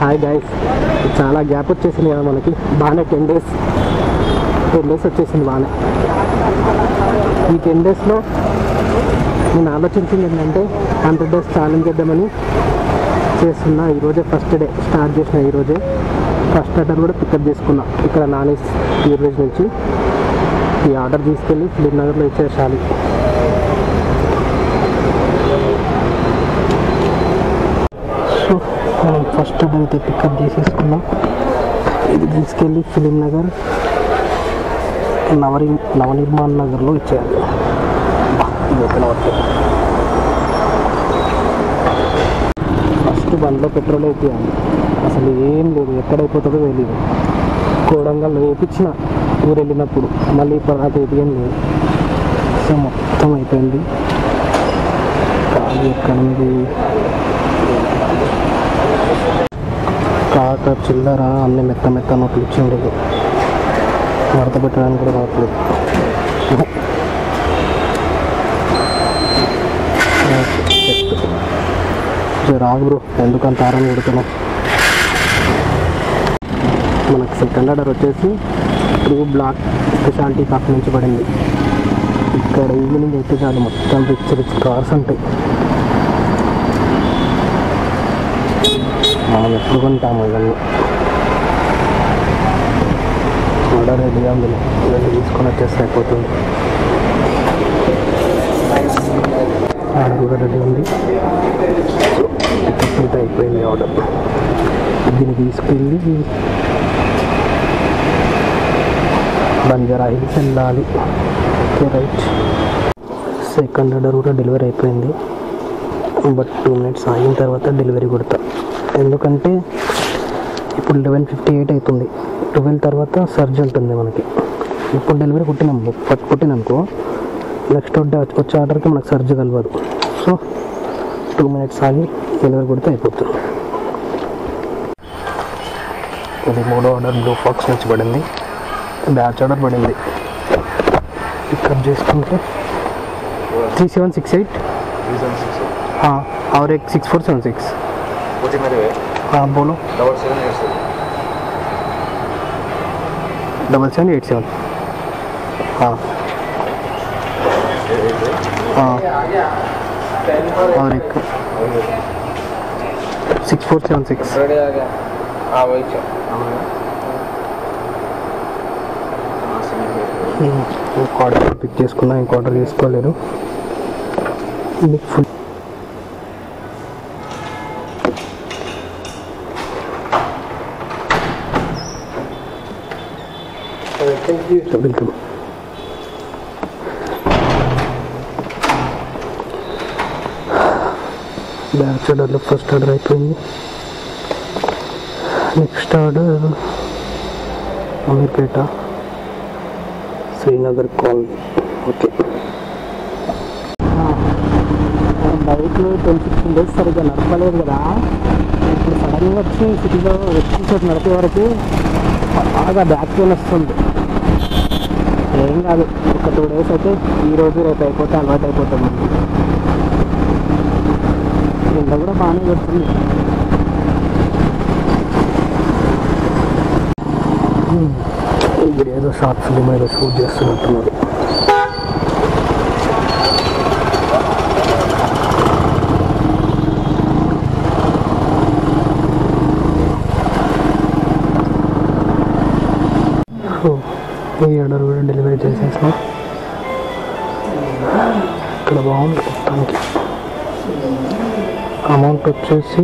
Hi guys, చాలా gap వచ్చేసింది కదా మనకి. బాగానే 10 డేస్ వచ్చేసింది బాగానే. ఈ 10 డేస్లో నేను ఆలోచించింది ఏంటంటే 100 డేస్ ఛాలెంజ్ చేద్దామని చేస్తున్నా. ఈరోజే ఫస్ట్ డే స్టార్ట్ చేసిన. ఈరోజే ఫస్ట్ ఆర్డర్ కూడా పికప్ చేసుకున్నా ఇక్కడ నానీస్ ప్యూర్ వెజ్ నుంచి. ఈ ఆర్డర్ తీసుకెళ్ళి ఫిలిం నగర్లో ఇచ్చేసాలి. సో మనం ఫస్ట్ ఆర్డర్ అయితే పికప్ చేసేసుకున్నాం. ఇది తీసుకెళ్ళి ఫిలిం నగర్ నవనిర్మాణ్ నగర్లో ఇచ్చేయాలి. ఫస్ట్ బండ్లో పెట్రోల్ వేయాలి. అసలు ఏం లేదు, ఎక్కడైపోతుందో తెలియదు. కోడంగల్లో వేయించిన ఊరు వెళ్ళినప్పుడు, మళ్ళీ ఇప్పుడు ఏం లేదు. సో మొత్తం అయిపోయింది. ఖాళీ ఎక్కడ ఉంది కాక చిల్లర అన్ని మెత్త నోట్లు ఇచ్చిండేది. మడత పెట్టడానికి కూడా రావట్లేదు. రాగు బ్రో, ఎందుకంత ఆరం కొడుతున్నాం. మనకు సెకండ్ ఆర్డర్ వచ్చేసి ట్రూ బ్లాక్ స్పెషాలిటీ కాఫీ నుంచి పడింది. ఇక్కడ ఈవినింగ్ అయితే చాలు మొత్తం రిచ్ కార్స్ ఉంటాయి. మనం ఎప్పుడు కొంటాము ఇవన్నీ. ఆర్డర్ రెడీగా ఉంది, ఇవన్నీ తీసుకొని వచ్చేస్తే అయిపోతుంది. ఆర్డర్ కూడా రెడీ ఉంది. సో పికప్ అయిపోయింది ఆర్డర్. దీన్ని తీసుకెళ్ళి బంజారా హిల్స్ వెళ్ళాలి. Okay right. సెకండ్ ఆర్డర్ కూడా డెలివరీ అయిపోయింది. బట్ 2 minutes ఆగిన తర్వాత డెలివరీ కొడతా. ఎందుకంటే ఇప్పుడు 11:58 అవుతుంది. 12 తర్వాత సర్జ్ ఉంటుంది మనకి. ఇప్పుడు డెలివరీ కొట్టిననుకో నెక్స్ట్ వచ్చే ఆర్డర్కి మనకు సర్జ్ కలవదు. సో 2 minutes ఆగి డెలివరీ కొడితే అయిపోతుంది. ఇది 3వ ఆర్డర్ బ్లూ ఫాక్స్ నుంచి పడింది. బ్యాచ్ ఆర్డర్ పడింది. పికప్ చేసుకుంటే 3768 हाँ और एक 6476 हाँ बोलो 7787 हाँ हाँ और एक 6476 ఇంకో ఆర్డర్ పిక్ చేసుకున్నా. ఇంకో ఆర్డర్ చేసుకోలేదు. మీకు ఫుల్ వెల్కమ్. బ్యాచ్ ఆర్డర్లో ఫస్ట్ ఆర్డర్ అయిపోయింది. Next order Ameerpet Srinagar colony. Okay. బైక్లో 10-15 డేస్ సరిగ్గా నడపలేదు కదా. ఇప్పుడు సడన్గా వచ్చి సిటీలో వచ్చి నడిపే వరకు బాగా బ్యాక్ పెయిన్ వస్తుంది. ఏం కాదు, ఒక 2 days అయితే ఈరోజు రేపు అయిపోతే అలవాటు అయిపోతుంది. ఎండ కూడా బాగానే కొడుతుంది. ఇప్పుడు ఏదో షార్ట్ ఫిలిం ఏదో షూట్ చేస్తున్నట్టున్నారు. ఈ ఆర్డర్ కూడా డెలివరీ చేసేసాం. ఇక్కడ బాగుంది. మొత్తానికి అమౌంట్ వచ్చేసి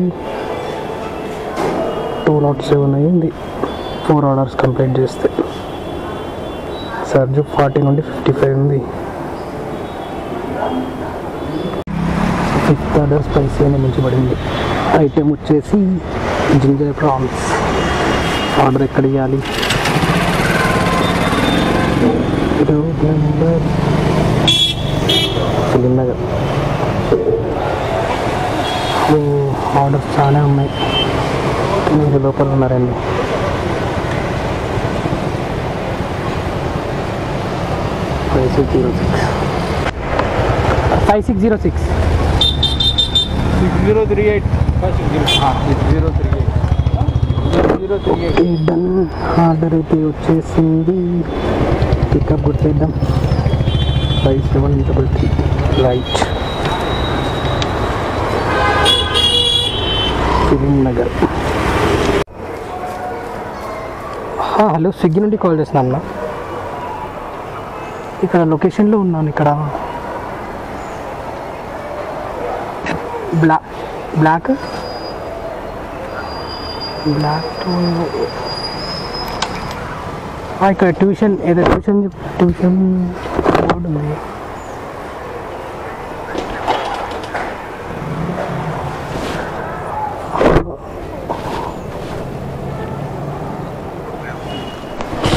207 అయ్యింది 4 ఆర్డర్స్ కంప్లీట్ చేస్తే. సర్జ్ 40 నుండి 55 ఉంది. 5th ఆర్డర్ స్పైసీ అని మించబడింది. ఐటెం వచ్చేసి జింజర్ ప్రాన్స్. ఆర్డర్ ఎక్కడ ఇవ్వాలి? Number film Nagar. ఆర్డర్స్ చాలా ఉన్నాయి. మీరు లోపల ఉన్నారండి. 5606 5606 6038 6038 డన్. ఆర్డర్ అయితే వచ్చేసింది. పికప్ కొట్టేద్దాం. 5733 రైట్. ఫిలిం నగర్. హలో, స్విగ్గీ నుండి కాల్ చేసిన అన్న. ఇక్కడ లొకేషన్లో ఉన్నాను. ఇక్కడ బ్లాక్ ఇక్కడ ట్యూషన్ బోర్డు ఉంది.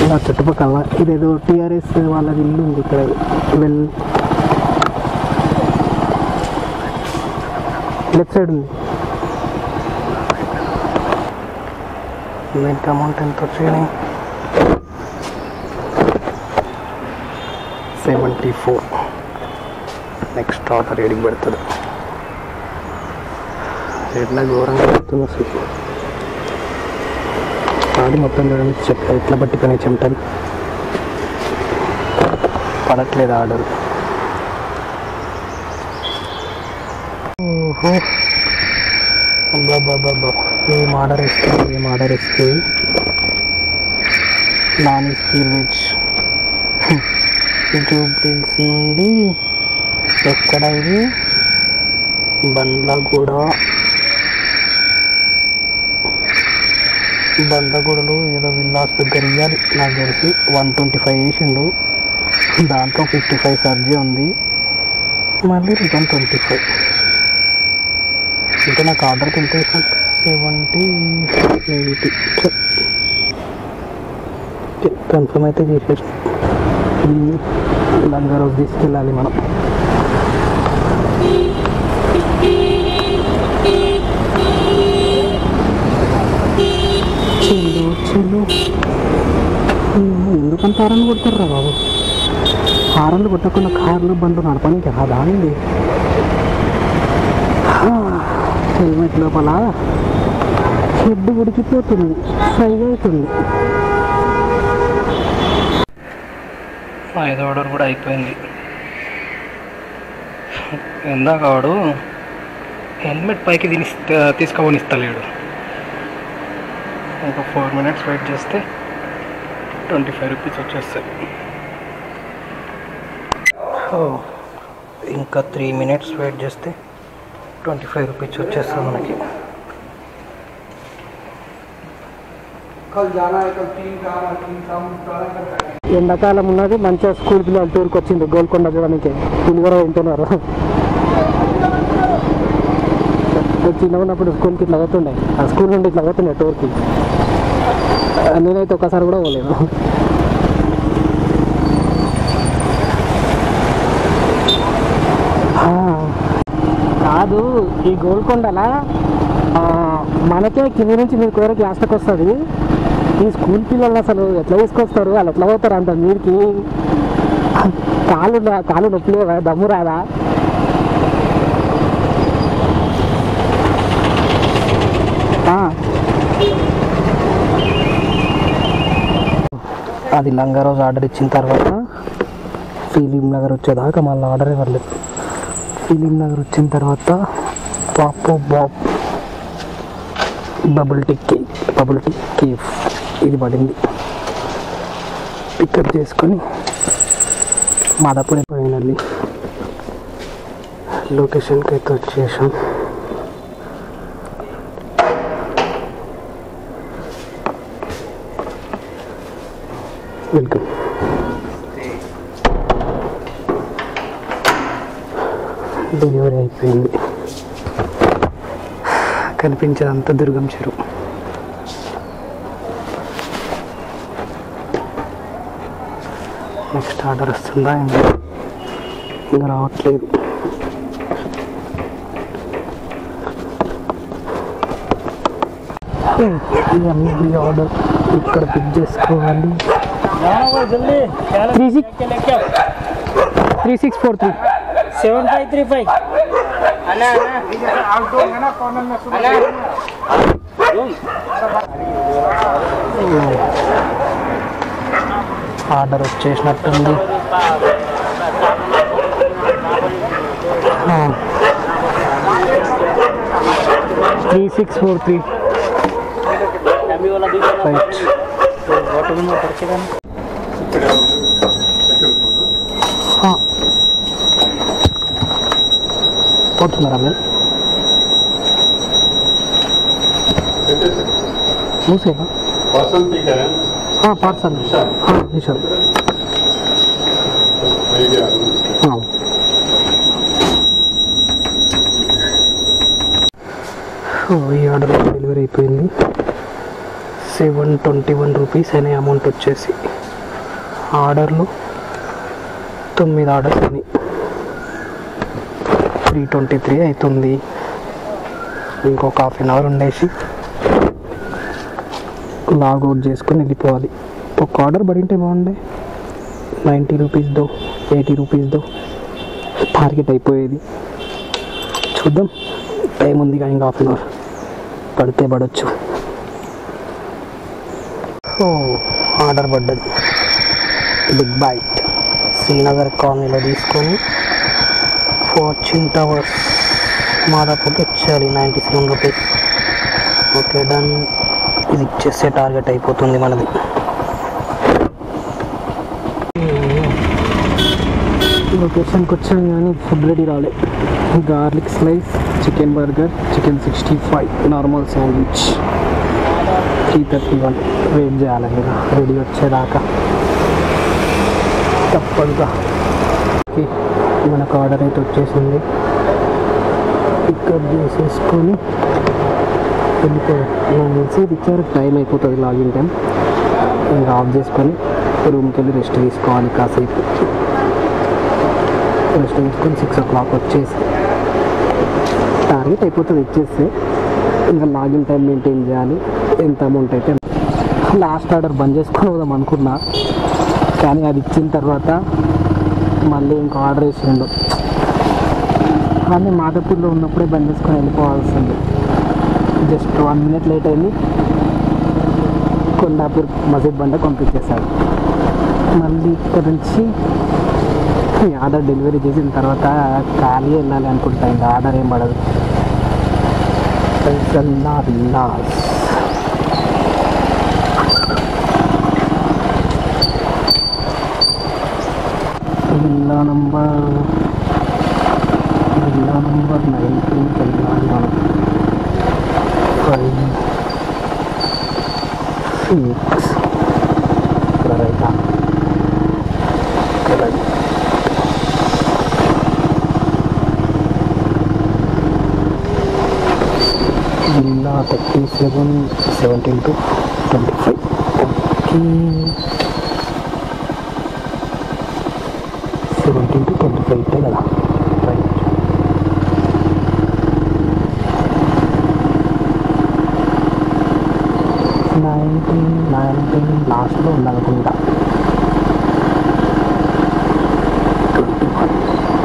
ఇలా చుట్టుపక్కల ఇదేదో టీఆర్ఎస్ వాళ్ళది ఇల్లు ఉంది ఇక్కడ. లెఫ్ట్ సైడ్ ఉంది. ఈవెంట్ అమౌంట్ ఎంత వచ్చినాయి? 74. నెక్స్ట్ ఆర్డర్ రేడింగ్ పెడుతుంది. ఎట్లా ఘోరంగా పెడుతుంది అసలు. ఆడి మొత్తం చూడండి, చెక్క ఎట్లా పట్టుకునే చెమటలు పడట్లేదు ఆర్డర్. ఓహో, అబ్బాబ్బాబ్బా, ఏం ఆర్డర్ ఇస్తే non sphere veg YouTube reels నుండి. ఎక్కడ ఇది? బండ్లగూడలో ఏదో విల్లాస్ దగ్గర ఇవ్వాలి నాకు తెలిసి. 125 వేసిండు, దాంట్లో 55 సర్జీ ఉంది, మళ్ళీ రిటర్న్ 25. ఇంకా నాకు ఆర్డర్కి ఎంత వేసాను? 70, 80. కన్ఫర్మ్ అయితే చేసేసి లంగా రోజు తీసుకెళ్ళాలి మనం. ఎందుకంత హారన్లు కొడతారా బాబు? హారన్లు కొట్టకుండా కార్లు బండ్లు నడపడానికి రాదా అండి? హెల్మెట్ లోపల హెడ్ ఉడికిపోతుంది, ఫ్రై అవుతుంది. 5వ ఆర్డర్ కూడా అయిపోయింది. ఇందాక వాడు హెల్మెట్ పైకి తీసుకొని ఇస్తలేడు. ఒక 4 minutes వెయిట్ చేస్తే 25 రూపీస్ వచ్చేస్తాయి. ఇంకా 3 minutes వెయిట్ చేస్తే 25 రూపీస్ వచ్చేస్తుంది మనకి. ఎండాకాలం ఉన్నది, మంచిగా స్కూల్ పిల్లలు టూర్కి వచ్చింది గోల్కొండ చూడడానికి. పులిహోర వింటున్నారు. చిన్నగా ఉన్నప్పుడు స్కూల్కి ఇట్లా అవుతుండే, ఆ స్కూల్ నుండి ఇట్లా అవుతుండే టూర్కి. నేనైతే ఒకసారి కూడా పోలేను. కాదు, ఈ గోల్కొండలా మనకే కింది నుంచి మీరు కూరకి లాస్ట్కి వస్తుంది. ఈ స్కూల్ పిల్లలు అసలు ఎట్లా తీసుకొస్తారు? వాళ్ళు ఎట్లా పోతారు అంత మీరికి? కాళ్ళు నొప్పి లేదా? దమ్ము రాదా? అది లంగా రోజు ఆర్డర్ ఇచ్చిన తర్వాత ఫిలిం నగర్ వచ్చేదాకా మళ్ళీ ఆర్డర్ ఇవ్వలేదు. ఫిలిం నగర్ వచ్చిన తర్వాత పాపో బాప్ బబుల్ టీ కేఫ్ ఇది పడింది. పికప్ చేసుకొని మాదాపూర్ ఫైనల్లీ లొకేషన్కి అయితే వచ్చేసాం. వెల్కమ్. డెలివరీ అయిపోయింది. కనిపించేదంతా దుర్గం చెరువు. నెక్స్ట్ ఆర్డర్ వస్తుందా? ఇంకా రావట్లేదు. ఇవన్నీ ఆర్డర్ ఇక్కడ పిక్ చేసుకోవాలి. 3643 7535 అన్నా ఆర్డర్ వచ్చేసినట్టుంది. 3643 రైట్. పోతున్నారా మీరు? మూసేనా? पार्सल निशान ఈ ఆర్డర్ డెలివరీ అయిపోయింది. 721 రూపీస్ అనే అమౌంట్ వచ్చేసి ఆర్డర్లు 9 ఆర్డర్స్ అని 323 అవుతుంది. ఇంకొక హాఫ్ అన్ అవర్ ఉండేసి లాగౌట్ చేసుకొని వెళ్ళిపోవాలి. ఒక ఆర్డర్ పడింటే బాగుండే, 90 రూపీస్దో 80 రూపీస్దో టార్గెట్ అయిపోయేది. చూద్దాం, టైం ఉంది కానీ ఇంకా హాఫ్ అన్ అవర్ పడితే పడవచ్చు. ఆర్డర్ పడ్డది. బిగ్ బైట్ శ్రీనగర్ కాలనీలో తీసుకొని ఫార్చ్యూన్ టవర్స్ మాదాపూర్కి ఇచ్చేయాలి. 97 రూపీస్. Okay done. ఇది ఇచ్చేస్తే టార్గెట్ అయిపోతుంది మనది. లొకేషన్కి వచ్చాను కానీ ఫుడ్ రెడీ రాలే. Garlic slice, chicken burger, chicken 65, normal sandwich 331. Wait చేయాలి ఇంకా రెడీ వచ్చేదాకా, తప్పదుగా. ఓకే, మనకు ఆర్డర్ అయితే వచ్చేసింది. పికప్ చేసేసుకొని వెళ్ళిపోయారు. నాకు తెలిసి ఇచ్చారు టైం అయిపోతుంది, లాగిన్ టైం. ఇంకా ఆఫ్ చేసుకొని రూమ్కి వెళ్ళి రెస్ట్ తీసుకోవాలి. కాసేపు రెస్ట్ తీసుకొని 6 o'clock వచ్చేసి టార్గెట్ అయిపోతుంది ఇచ్చేస్తే. ఇంకా లాగిన్ టైం మెయింటైన్ చేయాలి. ఎంత అమౌంట్ అయితే లాస్ట్ ఆర్డర్ బంద్ చేసుకొని పోదాం అనుకున్నా, కానీ అది ఇచ్చిన తర్వాత మళ్ళీ ఇంకో ఆర్డర్ వేసిండు. కానీ మాదాపూర్లో ఉన్నప్పుడే బంద్ చేసుకొని వెళ్ళిపోవాల్సింది. జస్ట్ 1 minute లేట్ అయింది. కొండాపూర్ మసీద్ బండ పంపించేశాడు. మళ్ళీ ఇక్కడ నుంచి ఆర్డర్ డెలివరీ చేసిన తర్వాత ఖాళీ వెళ్ళాలి అనుకుంటా. ఇంకా ఆర్డర్ ఏం పడదు. విల్లా నంబర్ 19 వెళ్ళాలి మనం. 5, 6 right. Villa 37, 17 to 25. Okay, 17 to 25 కదా. రైట్. నైన్టీన్ లాస్ట్లో ఉందనుకుంటా.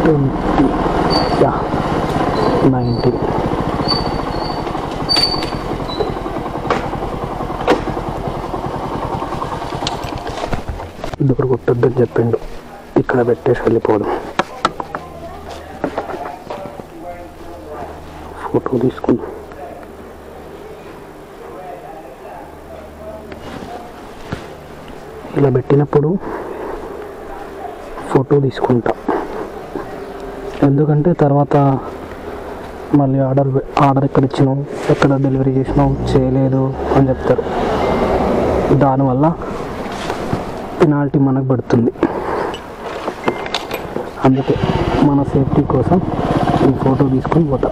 20, 19. ఇక్కడ కొట్టొద్దని చెప్పిండు. ఇక్కడ పెట్టేసి వెళ్ళిపోవడం. ఫోటో తీసుకుని ఇలా పెట్టినప్పుడు ఫోటో తీసుకుంటా. ఎందుకంటే తర్వాత మళ్ళీ ఆర్డర్ ఎక్కడ ఇచ్చినావు, ఎక్కడ డెలివరీ చేసినావు, చేయలేదు అని చెప్తారు. దానివల్ల పెనాల్టీ మనకు పడుతుంది. అందుకే మన సేఫ్టీ కోసం ఈ ఫోటో తీసుకొని పోతా.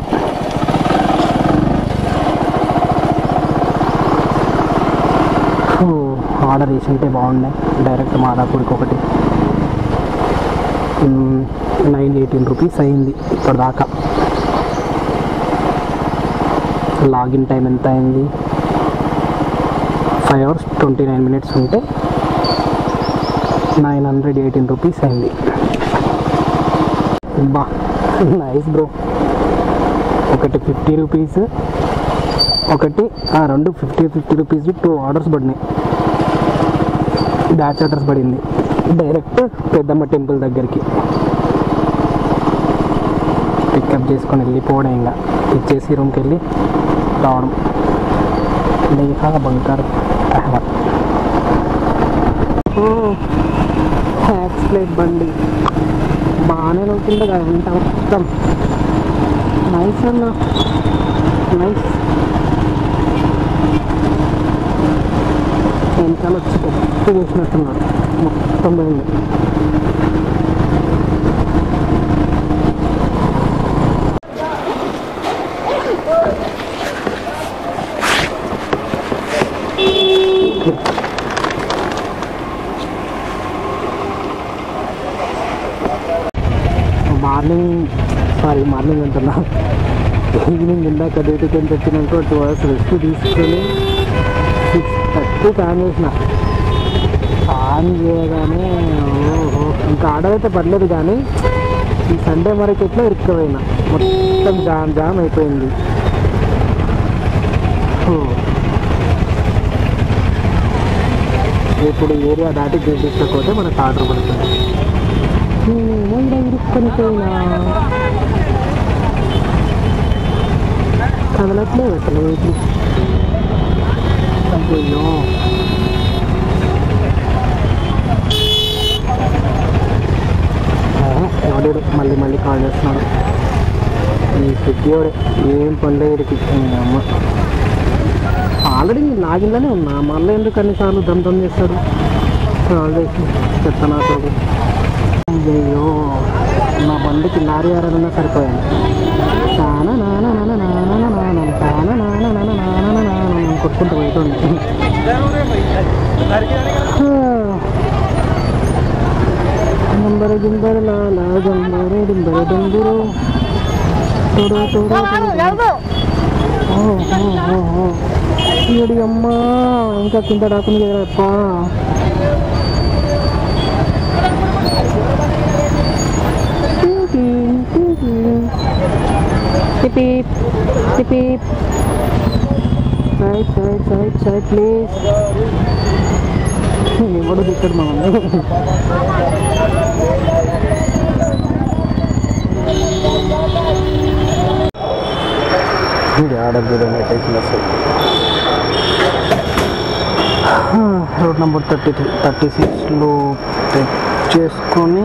ఆర్డర్ వేసి ఉంటే బాగున్నాయి. డైరెక్ట్ మాదాపూర్కి ఒకటి 918 రూపీస్ అయింది ఇప్పటిదాకా. లాగిన్ టైం ఎంత అయింది? 5 hours 29 minutes ఉంటే 918 రూపీస్ అయింది. బా నైస్ బ్రో. ఒకటి 50 రూపీస్, ఒకటి 2 50 రూపీస్ 2 ఆర్డర్స్ పడినాయి. బ్యాచ్ అడ్రస్ పడింది. డైరెక్ట్ పెద్దమ్మ టెంపుల్ దగ్గరికి పికప్ చేసుకొని వెళ్ళిపోవడం, ఇంకా ఇచ్చేసి రూమ్కి వెళ్ళి రావడం. లేఖా బంకర్ అహ్మద్ హ్యాక్స్ ప్లేట్ బండి బాగానే నవ్వుతుంది కదా అంట మొత్తం. నైస్ అన్న, నైస్. వెనకాల వచ్చి గట్టి చేసినట్టున్నాడు, మొత్తం పోయింది. మార్నింగ్ అంటున్నా, ఈవినింగ్ ఇందాక డ్యూటీకి వచ్చినాక 2 hours రెస్ట్ తీసుకొని 6:30 ఫ్యాన్ చేసిన. ఫ్యాన్ చేయగానే ఓహో, ఇంకా ఆడైతే పర్లేదు కానీ ఈ సండే మార్కెట్లో ఇరుక్కుపోయినా, మొత్తం జామ్ అయిపోయింది. ఇప్పుడు ఏరియా దాటి గెలిచకపోతే మనకు ఆర్డర్ పడుతుంది. నేనేమో ఇరుక్కొని పోయినా, కదలట్లేదు అసలు. అయ్యో ఎవడు మళ్ళీ కాల్ చేస్తున్నాడు. ఈ స్విగ్గీవాడే ఏం పనిలేడికి. అమ్మ ఆల్రెడీ లాగిన్లోనే ఉన్నా, మళ్ళీ ఎందుకు అన్నిసార్లు దమ్ చేస్తాడు. కాల్ చేసి చెప్తాను అసలు. అయ్యో నా బండికి లారీ ఆరన్నా సరిపోయాను. కొట్టుకుంటూ పోతుంది. అమ్మా ఇంకా కింద డాకుని కదప్ప. Side please. ఎవడు దిక్కడు మా రోడ్ నెంబర్ 36లో టెక్ చేసుకొని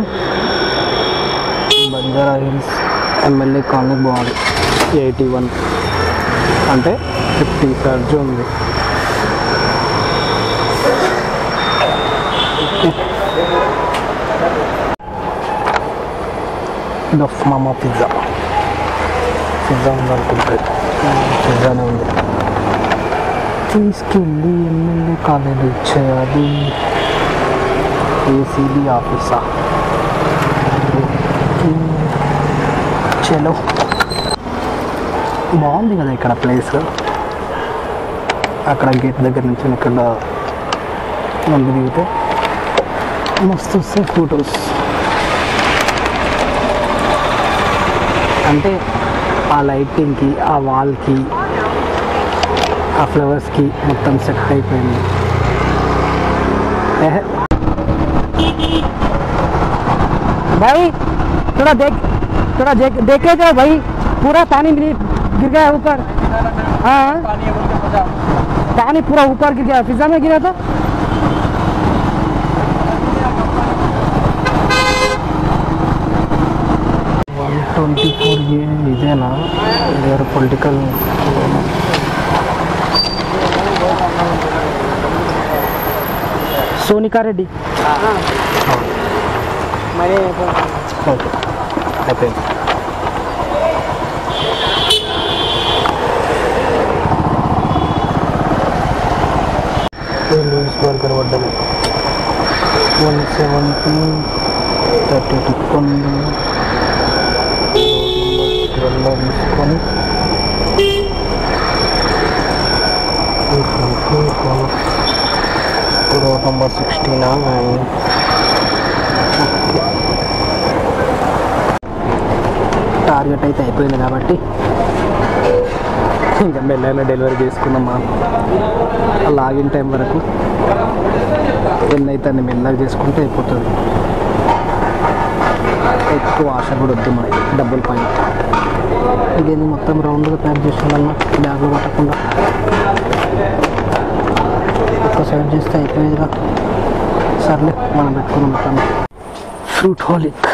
బంజారా హిల్స్ ఎమ్మెల్యే కాలనీ పోవాలి. 81 అంటే 50 సర్జ్ ఉంది. డఫ్ మామా పిజ్జా ఉందనుకుంటే పిజ్జానే ఉంది. తీసుకెళ్ళి ఎమ్మెల్యే కాలేజీ ఇచ్చేయాలి. ఏసీబీ ఆఫీసా? చలో, బాగుంది కదా ఇక్కడ ప్లేస్. అక్కడ గేట్ దగ్గర నుంచి ఇక్కడ ముందు దిగితే మస్తు వస్తాయి ఫొటోస్. అంటే ఆ లైటింగ్కి, ఆ వాల్కి, ఆ ఫ్లవర్స్కి మొత్తం సెట్ అయిపోయింది. भाई थोड़ा देखे जाओ भाई, पूरा पानी गिर गया ऊपर. हाँ पानी पूरा ऊपर गिर गया, पिज्जा में गिरा था. ये इदेना इधर पॉलिटिकल सोनिका रेड्डी. ఓకే అయిపోయింది. లూయిస్ బర్గర్ పడ్డది 170 32 పండు 12 తీసుకొని రోడ్ నెంబర్ 69. టార్గెట్ అయితే అయిపోయింది కాబట్టి ఇంకా మెల్లగా డెలివరీ చేసుకున్నాం. లాగిన్ టైం వరకు ఎన్నైతే అన్ని మెల్లగా చేసుకుంటే అయిపోతుంది. ఎక్కువ ఆశ కూడా వద్దు మనకి డబ్బుల పైన. ఇదేంది మొత్తం రౌండ్గా ప్యాక్ చేసేయాలన్నా బ్యాగ్లో పట్టకుండా ఒక సైడ్ చేస్తే అయిపోయేదిగా. సర్లే మనం పెట్టుకున్నాం మొత్తం. ఫ్రూట్ హాలిక్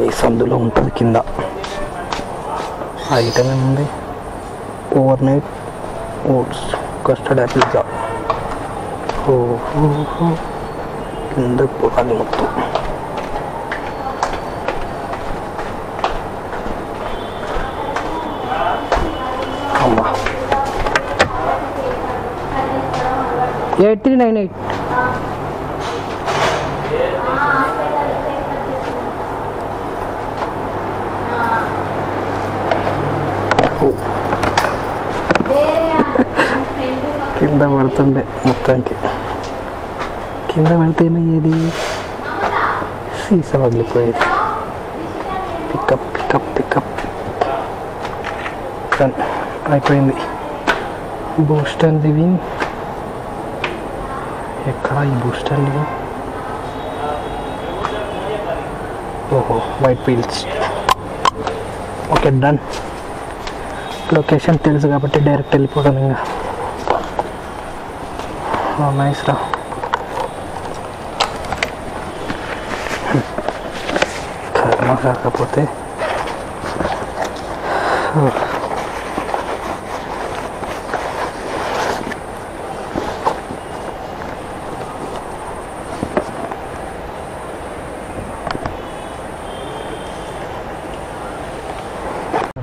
ఈ సందులో ఉంటుంది కింద. ఐటమ్ ఏముంది? Overnight oats, custard pizza. ఓహో కింద పోవాలి మొత్తం. అమ్మా 8398. కింద పడుతుండే మొత్తానికి. కింద పడితే ఏమయ్యేది? సీసా పగిలిపోయేది. పికప్ పికప్ పికప్ అయిపోయింది. Boost and living. ఎక్కడ ఈ బూస్ట్ అండ్ లివింగ్? ఓహో white peels. Okay done. Location తెలుసు కాబట్టి డైరెక్ట్ వెళ్ళిపోతాను ఇంకా. నైస్ రా. కర్మ కాకపోతే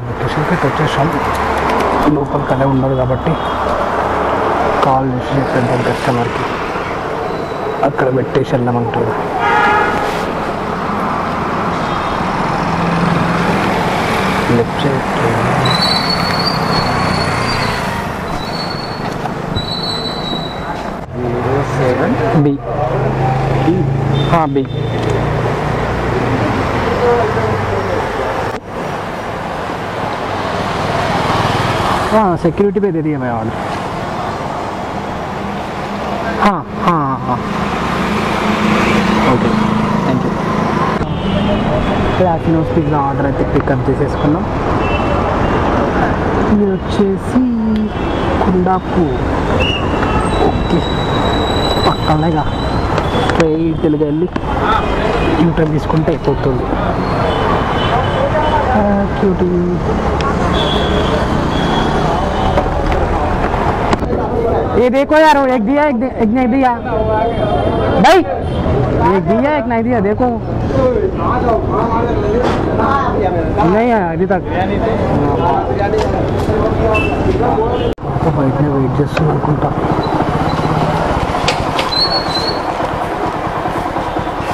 లొకేషన్కి వచ్చేసాం. లోపల కదే ఉండదు కాబట్టి కాల్ చేసి చెప్పేద్దాం కస్టమర్కి, అక్కడ పెట్టేసి వెళ్ళమంటాడు. లెఫ్ట్ సైడ్ बी. हाँ बी. हाँ सिक्योरिटी पे दे दिया मैं ऑर्डर. हाँ हाँ हाँ ఓకే థ్యాంక్ యూ. క్లాసినోస్ పిజ్జా ఆర్డర్ అయితే పికప్ చేసేసుకున్నాం. ఇది వచ్చేసి కుండాపు. ఓకే పక్కనేగా స్ట్రైట్గా వెళ్ళి యూటర్న్ తీసుకుంటే అయిపోతుంది. క్యూటీ. ये देखो यार एक दिया एक नहीं दिया भाई, एक दिया एक नहीं दिया. देखो नहीं है अभी तक. బయటనే వెయిట్ చేస్తున్నాను అనుకుంటా.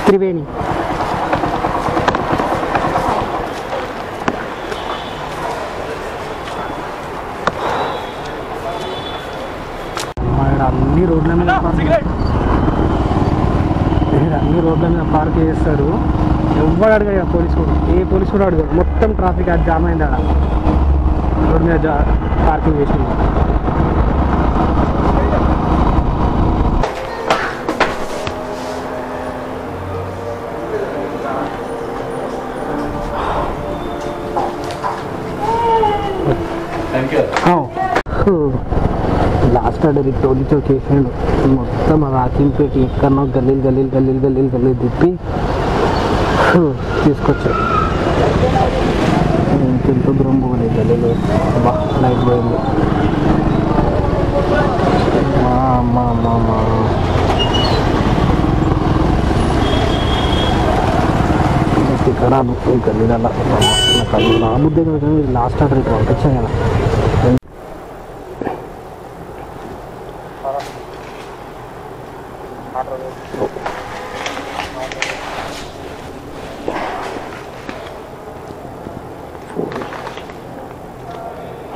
త్రివేణి. అన్ని రోడ్ల మీద పార్క్ చేస్తాడు. ఎవరు అడిగాడు పోలీసు కూడా, ఏ పోలీసు కూడా అడిగాడు. మొత్తం ట్రాఫిక్ అది జామ్ అయింది. అక్కడ రోడ్ మీద పార్కింగ్ చేసింది. లాస్ట్ ఆర్డర్ టోలీతో చేసాడు. మొత్తం రాకింపేటి ఎక్కడో గల్లీలు గల్లీలు గల్లీలు గల్లీలు గల్లీలు తిప్పి తీసుకొచ్చాడు. ఇంకెంతో దూరం పోలేదు గల్లీలు. బా లైట్ పోయింది. ఇక్కడ గల్లీలలో నాకు నా బుద్ధి కదా. లాస్ట్ ఆర్డర్ ఇక్కడ పంపించాను కదా.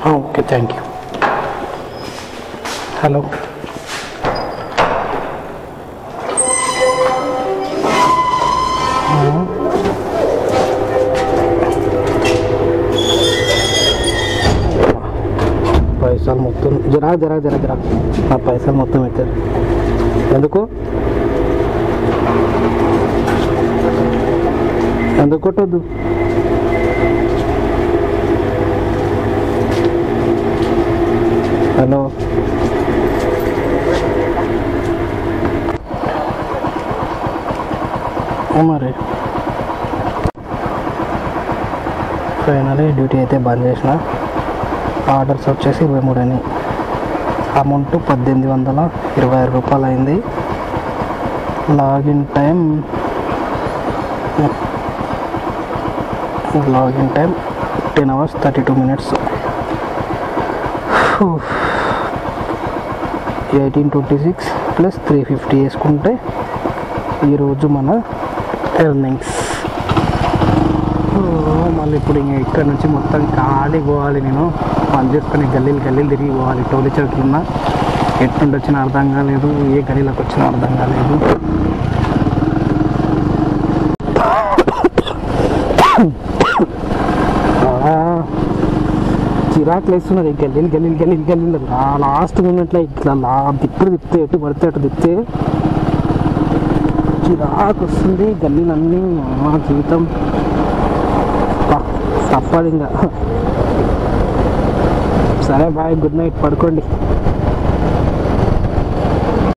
Okay thank you. హలో పైసలు మొత్తం జరా జరా జరా జరా ఆ పైసలు మొత్తం ఎత్తారు. ఎందుకు ఎందుకు కొట్టొద్దు? హలో, మరి ఫైనలీ డ్యూటీ అయితే బంద్ చేసిన. ఆర్డర్స్ వచ్చేసి 23 అని, అమౌంట్ 1826 రూపాయలు అయింది. Login time 10 hours 32 minutes. 1826 plus 350 వేసుకుంటే ఈరోజు మన ఎర్నింగ్స్. మళ్ళీ ఇప్పుడు ఇంక ఇక్కడ నుంచి మొత్తం ఖాళీ పోవాలి. నేను పని చేసుకొని గల్లీలు తిరిగి పోవాలి. టోలీ చౌక్ ఉన్న ఎట్టుండి వచ్చిన అర్థం కాలేదు, ఏ గల్లీలోకి వచ్చినా అర్థం కాలేదు. చిరాకులు వేస్తున్నది గల్లీలు. లాస్ట్ మూమెంట్లో ఇట్లా తిప్పుడు తిప్పితే ఎటు పడితే అటు తిప్పితే చిరాకు వస్తుంది. గల్లీలన్నీ మా జీవితం తప్పదు ఇంకా. సరే బాయ్, గుడ్ నైట్, పడుకోండి.